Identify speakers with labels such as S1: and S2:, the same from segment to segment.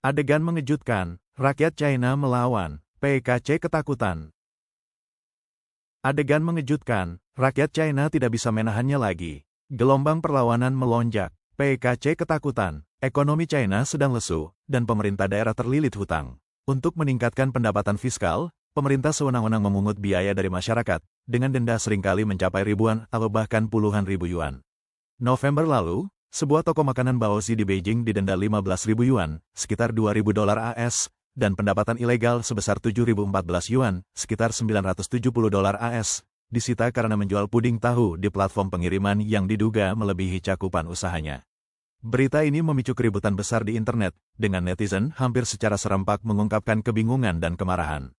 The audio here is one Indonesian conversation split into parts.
S1: Adegan mengejutkan, rakyat China melawan, PKC ketakutan. Adegan mengejutkan, rakyat China tidak bisa menahannya lagi. Gelombang perlawanan melonjak, PKC ketakutan, ekonomi China sedang lesu, dan pemerintah daerah terlilit hutang. Untuk meningkatkan pendapatan fiskal, pemerintah sewenang-wenang memungut biaya dari masyarakat, dengan denda seringkali mencapai ribuan atau bahkan puluhan ribu yuan. November lalu, sebuah toko makanan Baozi di Beijing didenda 15.000 yuan, sekitar 2.000 dolar AS, dan pendapatan ilegal sebesar 7.014 yuan, sekitar 970 dolar AS, disita karena menjual puding tahu di platform pengiriman yang diduga melebihi cakupan usahanya. Berita ini memicu keributan besar di internet, dengan netizen hampir secara serempak mengungkapkan kebingungan dan kemarahan.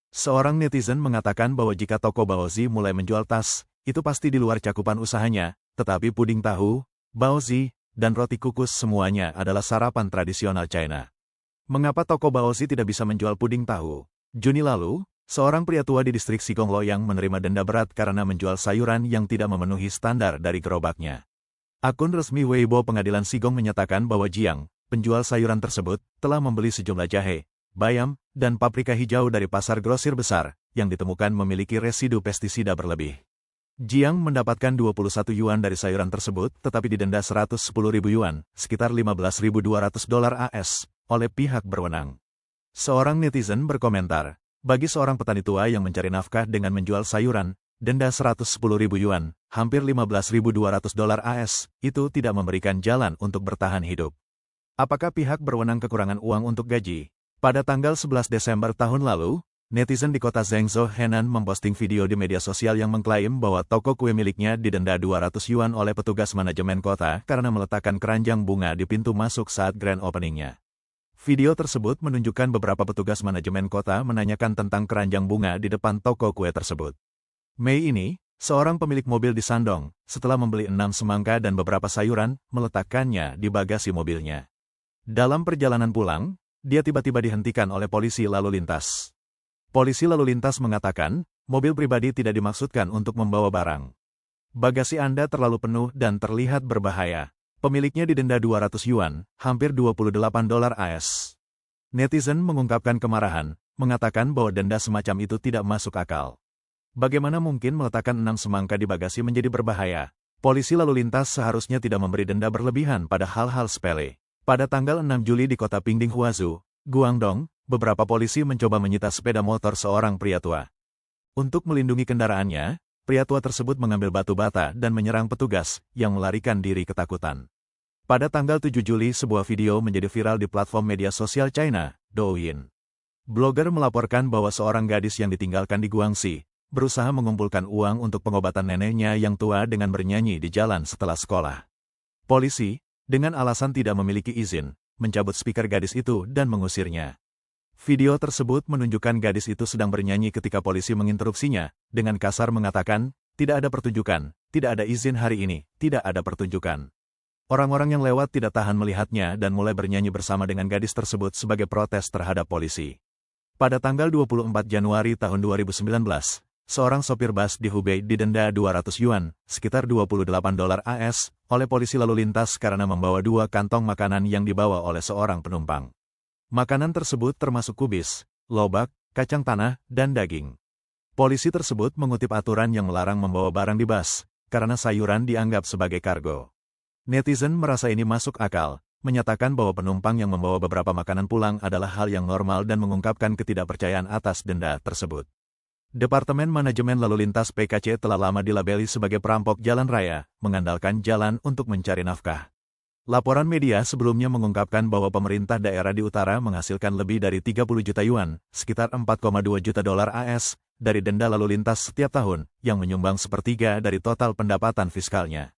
S1: Seorang netizen mengatakan bahwa jika toko Baozi mulai menjual tas, itu pasti di luar cakupan usahanya, tetapi puding tahu, Baozi, dan roti kukus semuanya adalah sarapan tradisional China. Mengapa toko Baozi tidak bisa menjual puding tahu? Juni lalu, seorang pria tua di distrik Sigong Loyang menerima denda berat karena menjual sayuran yang tidak memenuhi standar dari gerobaknya. Akun resmi Weibo Pengadilan Sigong menyatakan bahwa Jiang, penjual sayuran tersebut, telah membeli sejumlah jahe, bayam, dan paprika hijau dari pasar grosir besar, yang ditemukan memiliki residu pestisida berlebih. Jiang mendapatkan 21 yuan dari sayuran tersebut, tetapi didenda 110.000 yuan, sekitar 15.200 dolar AS, oleh pihak berwenang. Seorang netizen berkomentar, bagi seorang petani tua yang mencari nafkah dengan menjual sayuran, denda 110.000 yuan, hampir 15.200 dolar AS, itu tidak memberikan jalan untuk bertahan hidup. Apakah pihak berwenang kekurangan uang untuk gaji? Pada tanggal 11 Desember tahun lalu, netizen di kota Zhengzhou, Henan memposting video di media sosial yang mengklaim bahwa toko kue miliknya didenda 200 yuan oleh petugas manajemen kota karena meletakkan keranjang bunga di pintu masuk saat grand openingnya. Video tersebut menunjukkan beberapa petugas manajemen kota menanyakan tentang keranjang bunga di depan toko kue tersebut. Mei ini, seorang pemilik mobil di Shandong, setelah membeli 6 semangka dan beberapa sayuran, meletakkannya di bagasi mobilnya. Dalam perjalanan pulang, dia tiba-tiba dihentikan oleh polisi lalu lintas. Polisi lalu lintas mengatakan, mobil pribadi tidak dimaksudkan untuk membawa barang. Bagasi Anda terlalu penuh dan terlihat berbahaya. Pemiliknya didenda 200 yuan, hampir 28 dolar AS. Netizen mengungkapkan kemarahan, mengatakan bahwa denda semacam itu tidak masuk akal. Bagaimana mungkin meletakkan 6 semangka di bagasi menjadi berbahaya? Polisi lalu lintas seharusnya tidak memberi denda berlebihan pada hal-hal sepele. Pada tanggal 6 Juli di kota Pingding Huazhu, Guangdong, beberapa polisi mencoba menyita sepeda motor seorang pria tua. Untuk melindungi kendaraannya, pria tua tersebut mengambil batu bata dan menyerang petugas, yang melarikan diri ketakutan. Pada tanggal 7 Juli sebuah video menjadi viral di platform media sosial China, Douyin. Blogger melaporkan bahwa seorang gadis yang ditinggalkan di Guangxi, berusaha mengumpulkan uang untuk pengobatan neneknya yang tua dengan bernyanyi di jalan setelah sekolah. Polisi, dengan alasan tidak memiliki izin, mencabut speaker gadis itu dan mengusirnya. Video tersebut menunjukkan gadis itu sedang bernyanyi ketika polisi menginterupsinya, dengan kasar mengatakan, tidak ada pertunjukan, tidak ada izin hari ini, tidak ada pertunjukan. Orang-orang yang lewat tidak tahan melihatnya dan mulai bernyanyi bersama dengan gadis tersebut sebagai protes terhadap polisi. Pada tanggal 24 Januari tahun 2019, seorang sopir bus di Hubei didenda 200 yuan, sekitar 28 dolar AS, oleh polisi lalu lintas karena membawa 2 kantong makanan yang dibawa oleh seorang penumpang. Makanan tersebut termasuk kubis, lobak, kacang tanah, dan daging. Polisi tersebut mengutip aturan yang melarang membawa barang di bus, karena sayuran dianggap sebagai kargo. Netizen merasa ini masuk akal, menyatakan bahwa penumpang yang membawa beberapa makanan pulang adalah hal yang normal dan mengungkapkan ketidakpercayaan atas denda tersebut. Departemen Manajemen Lalu Lintas PKC telah lama dilabeli sebagai perampok jalan raya, mengandalkan jalan untuk mencari nafkah. Laporan media sebelumnya mengungkapkan bahwa pemerintah daerah di utara menghasilkan lebih dari 30 juta yuan, sekitar 4,2 juta dolar AS, dari denda lalu lintas setiap tahun, yang menyumbang sepertiga dari total pendapatan fiskalnya.